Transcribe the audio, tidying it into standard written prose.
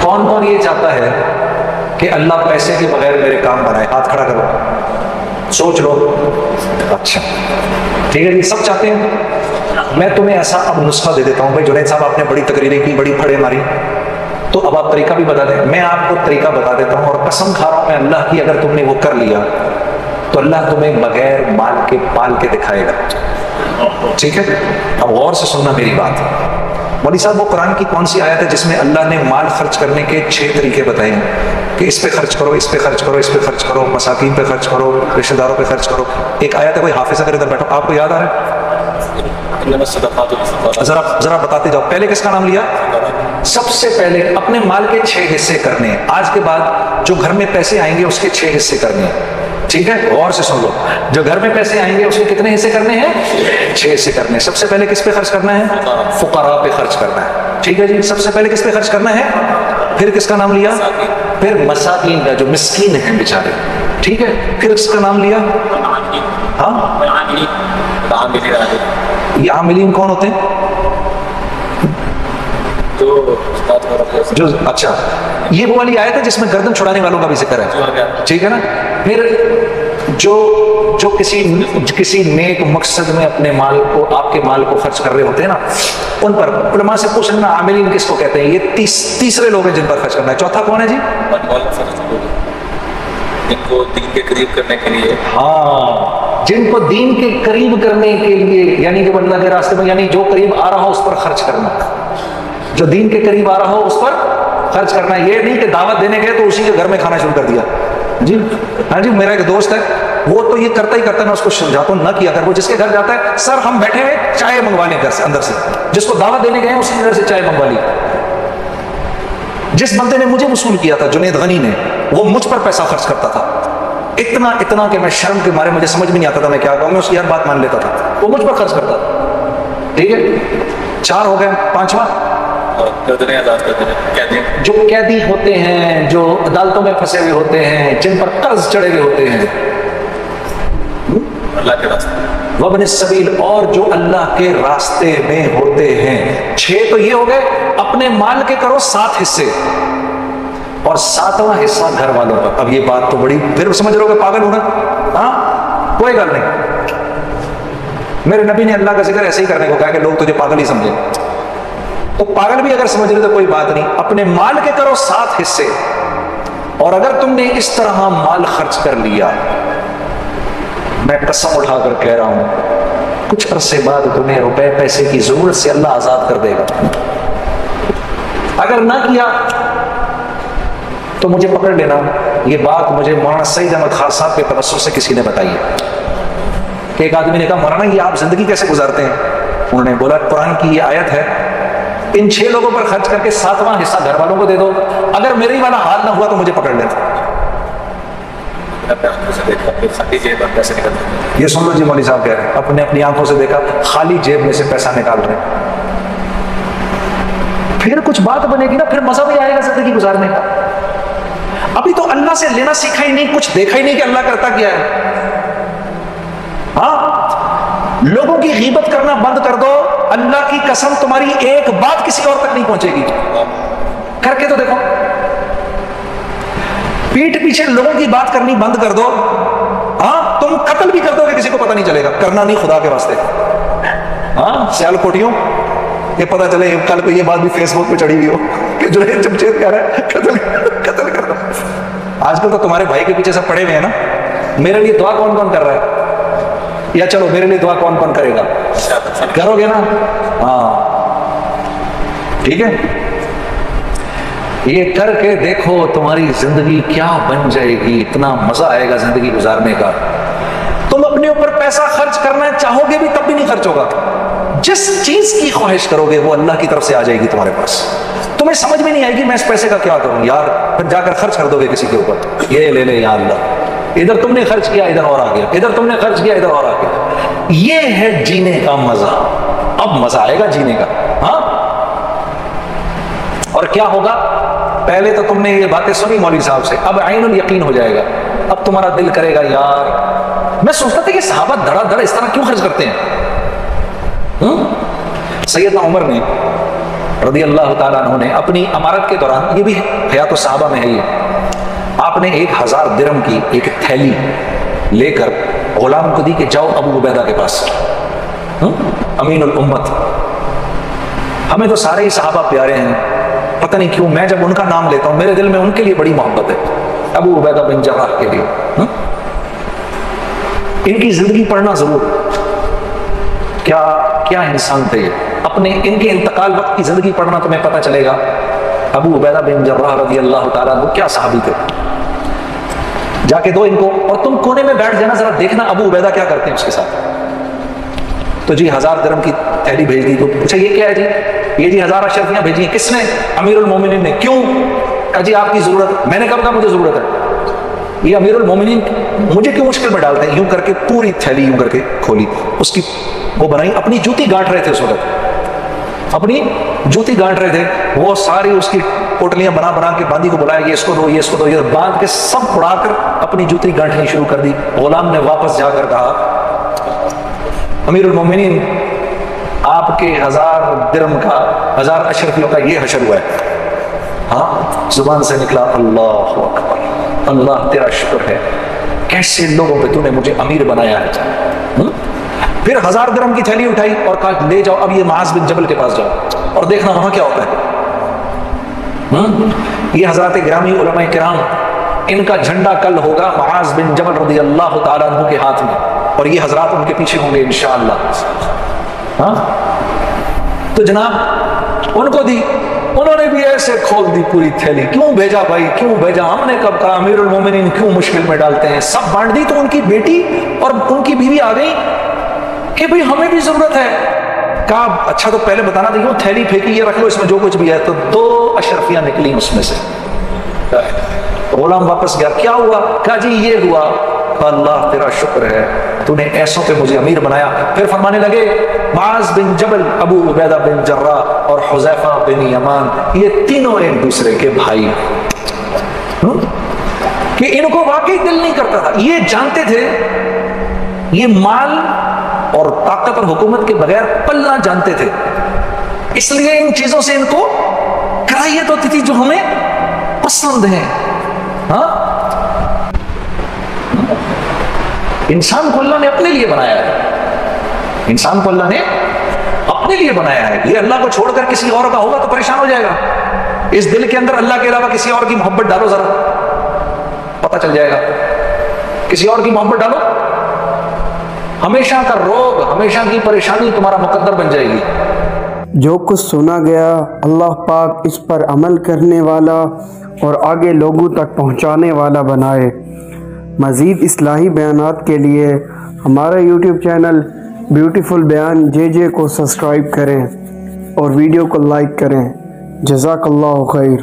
کون کون یہ چاہتا ہے کہ اللہ پیسے کے بغیر میرے کام بنائے؟ ہاتھ کھڑا کرو، سوچ لو. اچھا ٹھیک ہے جی، سب چاہتے ہیں. میں تمہیں ایسا اب نسخہ دے دیتا ہوں. بھائی جنید صاحب آپ نے بڑی تقریریں کی، بڑی پھڑے ماری، تو اب آپ طریقہ بھی بتا دیں. میں آپ کو طریقہ بتا دیتا ہوں، اور قسم کھا رہا ہوں میں اللہ کی، اگر تم نے وہ کر لیا تو اللہ تمہیں بغیر مال کے پال کے دکھائے گا. ٹھیک ہے، اب غور سے سننا میری بات. مولوی صاحب وہ قرآن کی کون سی آیت ہے جس میں اللہ نے مال خرچ کرنے کے 6 طریقے بتائے ہیں کہ اس پہ خرچ کرو، اس پہ خرچ کرو، اس پہ خرچ کرو، مساکین پہ خرچ کرو، رشتہ داروں پہ خرچ کرو؟ ایک آیت ہے، کوئی حافظ اگر ادھر بیٹھو آپ کو یاد آ رہا ہے؟ ذرا بتاتے جاؤ. پہلے کس کا نام لیا؟ سب سے پہلے اپنے مال کے 6 حصے کرنے ہیں. آج کے بعد جو گھر میں پیسے آئیں گے اس کے 6 حصے کرنے ہیں. ٹھیک ہے، غور سے سن لو. جو گھر میں پیسے آئیں گے اس کے کتنے حصے کرنے ہیں؟ 6 حصے کرنے ہیں. سب سے پہلے کس پہ خرچ کرنا ہے؟ فقراء پہ خرچ کرنا ہے. ٹھیک ہے جی، سب سے پہلے کس پہ خرچ کرنا ہے؟ پھر کس کا نام لیا؟ پھر مساکین کا، جو مسکین ہیں بیچارے. ٹھیک ہے، پھر اس کا نام لیا. ہاں، یہ عاملین کون ہوتے ہیں؟ جو اچھا، یہ وہ والی آیت ہے جس میں گردن چھڑانے والوں کا بھی ذکر ہے. ٹھیک ہے نا. پھر جو کسی نیک مقصد میں اپنے مال کو، آپ کے مال کو خرچ کر رہے ہوتے ہیں نا، ان پر علماء سے پوچھ لینا عاملین کس کو کہتے ہیں. یہ تیسرے لوگ ہیں جن پر خرچ کرنا ہے. چوتھا کون ہے جی؟ جن کو دین کے قریب کرنے کے لیے. ہاں، جن کو دین کے قریب کرنے کے لیے، یعنی جو اللہ کے راستے میں، یعنی جو قریب آ رہا ہو اس پر خرچ کرنا. جو دین کے قریب آ رہا ہو اس پر خرچ کرنا. یہ نہیں کہ دعوت دینے گئے تو اسی کے گھر میں کھانا شروع کر دیا. جی ہاں جی، میرا ایک دوست ہے، وہ تو یہ کرتا ہی کرتا ہے. میں اس کو سمجھاتا ہوں نہ کیا کر. وہ جس کے گھر جاتا ہے، سر ہم بیٹھے ہیں چائے منگوا لیں گھر سے، اندر سے. جس کو دعوت دینے گئے ہیں اس کے گھر سے چائے منگوا لی. جس بندے نے مجھے وصول کیا تھا، جنید غنی نے، وہ مجھ پر پیسہ خرچ کرتا تھا. اتنا کہ میں شرم کے مارے مجھے سمجھ میں نہیں آتا تھا میں کیا کہوں. میں اس کی ہر بات مان لیتا تھا. وہ مجھ پر خرچ کرتا تھا. ٹھیک ہے، 4 ہو گئے. 5واں جو قیدی ہوتے ہیں، جو عدالتوں میں پھنسے ہوئے ہوتے ہیں، جن پر قرض چڑھے ہوئے ہوتے ہیں، اللہ کے راستے، وابن السبیل، اور جو اللہ کے راستے میں ہوتے ہیں. 6 تو یہ ہو گئے. اپنے مال کے کرو 7 حصے، اور 7واں حصہ گھر والوں کا. اب یہ بات تو بڑی، پھر سمجھ رہو کہ پاگل ہونا. ہاں کوئی گل نہیں. میرے نبی نے اللہ کا ذکر ایسے ہی کرنے کو کہا کہ لوگ تجھے پاگل ہی سمجھے. تو پاگل بھی اگر سمجھ رہے تو کوئی بات نہیں. اپنے مال کے کرو 7 حصے، اور اگر تم نے اس طرح مال خرچ کر لیا، میں قسم اٹھا کر کہہ رہا ہوں کچھ عرصے بعد تمہیں روپے پیسے کی ضرورت سے اللہ آزاد کر دے گا. اگر نہ کیا تو مجھے پکڑ لینا. یہ بات مجھے مولانا سعید احمد خان صاحب کے توسط سے کسی نے بتائی ہے کہ ایک آدمی نے کہا مولانا یہ آپ زندگی کیسے گزارتے ہیں؟ انہوں نے بولا قرآن کی یہ آیت ہے، ان 6 لوگوں پر خرچ کر کے 7واں حصہ گھر والوں کو دے دو. اگر میری والا حال نہ ہوا تو مجھے پکڑ لیتا. یہ سن لو جی، مولوی صاحب کہہ رہے ہیں اپنی آنکھوں سے دیکھا، خالی جیب میں سے پیسہ نکال رہے ہیں. پھر کچھ بات بنے گی نا، پھر مزہ بھی آئے گا زندگی گزارنے کا. ابھی تو اللہ سے لینا سیکھا ہی نہیں، کچھ دیکھا ہی نہیں کہ اللہ کرتا کیا ہے. ہاں، لوگوں کی غیبت کرنا بند کر دو. اللہ کی قسم تمہاری ایک بات کسی اور تک نہیں پہنچے گی. کر کے تو دیکھو. پیٹھ پیچھے لوگوں کی بات کرنی بند کر دو. ہاں، تم قتل بھی کر دو کہ کسی کو پتہ نہیں چلے گا. کرنا نہیں خدا کے واسطے. ہاں، سیال کوٹیوں، یہ پتہ چلے کل کو یہ بات بھی فیس بک پہ چڑھی ہوئی ہو کہ جو ہے چمچیت کہہ رہا ہے قتل کر دو. آج کل تو تمہارے بھائی کے پیچھے سب پڑے ہوئے ہیں نا. میرے لیے دعا کون کون کر رہا ہے؟ یا چلو میرے لیے دعا کون کون کرے گا؟ کرو گے نا؟ ہاں ٹھیک ہے. یہ کر کے دیکھو تمہاری زندگی کیا بن جائے گی. اتنا مزہ آئے گا زندگی گزارنے کا. تم اپنے اوپر پیسہ خرچ کرنا چاہو گے بھی تب بھی نہیں خرچ ہوگا. جس چیز کی خواہش کرو گے وہ اللہ کی طرف سے آ جائے گی تمہارے پاس. تمہیں سمجھ میں نہیں آئے گی میں اس پیسے کا کیا کروں یار. پھر جا کر خرچ کر دو گے کسی کے اوپر. یہ لے لے یا اللہ، ادھر تم نے خرچ کیا ادھر اور آ گیا، ادھر تم نے خرچ کیا ادھر اور آ گیا. یہ ہے جینے کا مزہ. اب مزہ آئے گا جینے کا. ہاں، اور کیا ہوگا؟ پہلے تو تم نے یہ باتیں سنی مولوی صاحب سے، اب عین الیقین ہو جائے گا. اب تمہارا دل کرے گا یار. میں سوچتا تھا کہ صحابہ دھڑا دھڑ اس طرح کیوں خرچ کرتے ہیں. سیدنا عمر نے رضی اللہ تعالیٰ عنہ نے اپنی امارت کے دوران، یہ بھی حیات الصحابہ میں ہے، یہ آپ نے 1000 درہم کی ایک تھیلی لے کر غلام کو دی کہ جاؤ ابو عبیدہ کے پاس، امین الامت۔ ہمیں تو سارے ہی صحابہ پیارے ہیں، پتہ نہیں کیوں میں جب ان کا نام لیتا ہوں میرے دل میں ان کے لیے بڑی محبت ہے، ابو عبیدہ بن جراح کے لیے۔ ان کی زندگی پڑھنا ضرور، کیا انسان تھے یہ، اپنے ان کے انتقال وقت کی زندگی پڑھنا تمہیں پتہ چلے گا ابو عبیدہ بن جراح رضی اللہ تعالیٰ عنہ کیا صحابی تھے۔ جا کے دو ان کو، اور تم کونے میں بیٹھ جانا، ذرا دیکھنا ابو عبیدہ کیا کرتے ہیں اس کے ساتھ۔ تو جی 1000 درہم کی تھیلی بھیج دی، تو پوچھا یہ کیا ہے جی؟ یہ جی 1000 اشرفیاں بھیجی ہیں، کس نے؟ امیر المومنین نے۔ کیوں؟ کہا جی آپ کی ضرورت۔ میں نے کب کہا مجھے ضرورت ہے؟ یہ امیر المومنین مجھے کیوں مشکل میں ڈالتے ہیں؟ یوں کر کے پوری تھیلی یوں کر کے کھولی، اس کی وہ بنائی، اپنی جوتی گانٹ رہے تھے اس وقت، اپنی جوتی گانٹ رہے تھے، وہ ساری اس کی پوٹلیاں بنا بنا کے باندھی کو بلایا، یہ اس کو دو، یہ اس کو دو، یہ باندھ کے سب اڑا کر اپنی جوتی گانٹنی شروع کر دی۔ غلام نے واپس جا کر کہا امیر المومنین آپ کے 1000 درہم کا، 1000 اشرفیوں کا یہ حشر ہوا ہے۔ ہاں زبان سے نکلا اللہ اکبر، اللہ تیرا شکر ہے، کیسے لوگوں پہ تو نے مجھے امیر بنایا ہے۔ پھر 1000 درہم کی تھیلی اٹھائی اور کہا لے جاؤ اب یہ معاذ بن جبل کے پاس جاؤ اور دیکھنا وہاں کیا ہوتا ہے۔ یہ حضرات گرامی علماء کرام، ان کا جھنڈا کل ہوگا معاذ بن جبل رضی اللہ تعالیٰ عنہ کے ہاتھ میں، اور یہ حضرات ان کے پیچھے ہوں گے انشاءاللہ۔ ہاں تو جناب ان کو دی، انہوں نے بھی ایسے کھول دی پوری تھیلی۔ کیوں بھیجا بھائی، کیوں بھیجا؟ ہم نے کب کہا امیر المومنین کیوں مشکل میں ڈالتے ہیں؟ سب بانٹ دی تو ان کی بیٹی اور ان کی بیوی آ گئی کہ بھئی ہمیں بھی ضرورت ہے۔ کہا اچھا تو پہلے بتانا تھا، کیوں تھیلی پھینکی، یہ رکھ لو اس میں جو کچھ بھی ہے۔ تو 2 اشرفیاں نکلی اس میں سے۔ غلام واپس گیا، کیا ہوا؟ کہا جی یہ ہوا۔ اللہ تیرا شکر ہے، تو نے ایسوں پہ مجھے امیر بنایا۔ پھر فرمانے لگے معاذ بن جبل، ابو عبیدہ بن جراح اور حذیفہ بن یمان، یہ تینوں ایک دوسرے کے بھائی، کہ ان کو واقعی دل نہیں کرتا تھا، یہ جانتے تھے یہ مال اور طاقت اور حکومت کے بغیر پلنا جانتے تھے، اس لیے ان چیزوں سے ان کو کراہیت ہوتی تھی جو ہمیں پسند ہیں۔ ہاں انسان کو اللہ نے اپنے لیے بنایا ہے، انسان کو اللہ نے اپنے لیے بنایا ہے۔ یہ اللہ کو چھوڑ کر کسی اور کا ہوگا تو پریشان ہو جائے گا۔ اس دل کے اندر اللہ کے علاوہ کسی اور کی محبت ڈالو، ذرا پتہ چل جائے گا۔ کسی اور کی محبت ڈالو، ہمیشہ کا روگ، ہمیشہ کی پریشانی تمہارا مقدر بن جائے گی۔ جو کچھ سنا گیا اللہ پاک اس پر عمل کرنے والا اور آگے لوگوں تک پہنچانے والا بنائے۔ مزید اصلاحی بیانات کے لیے ہمارا یوٹیوب چینل بیوٹیفل بیان JJ کو سبسکرائب کریں اور ویڈیو کو لائک کریں۔ جزاک اللہ خیر۔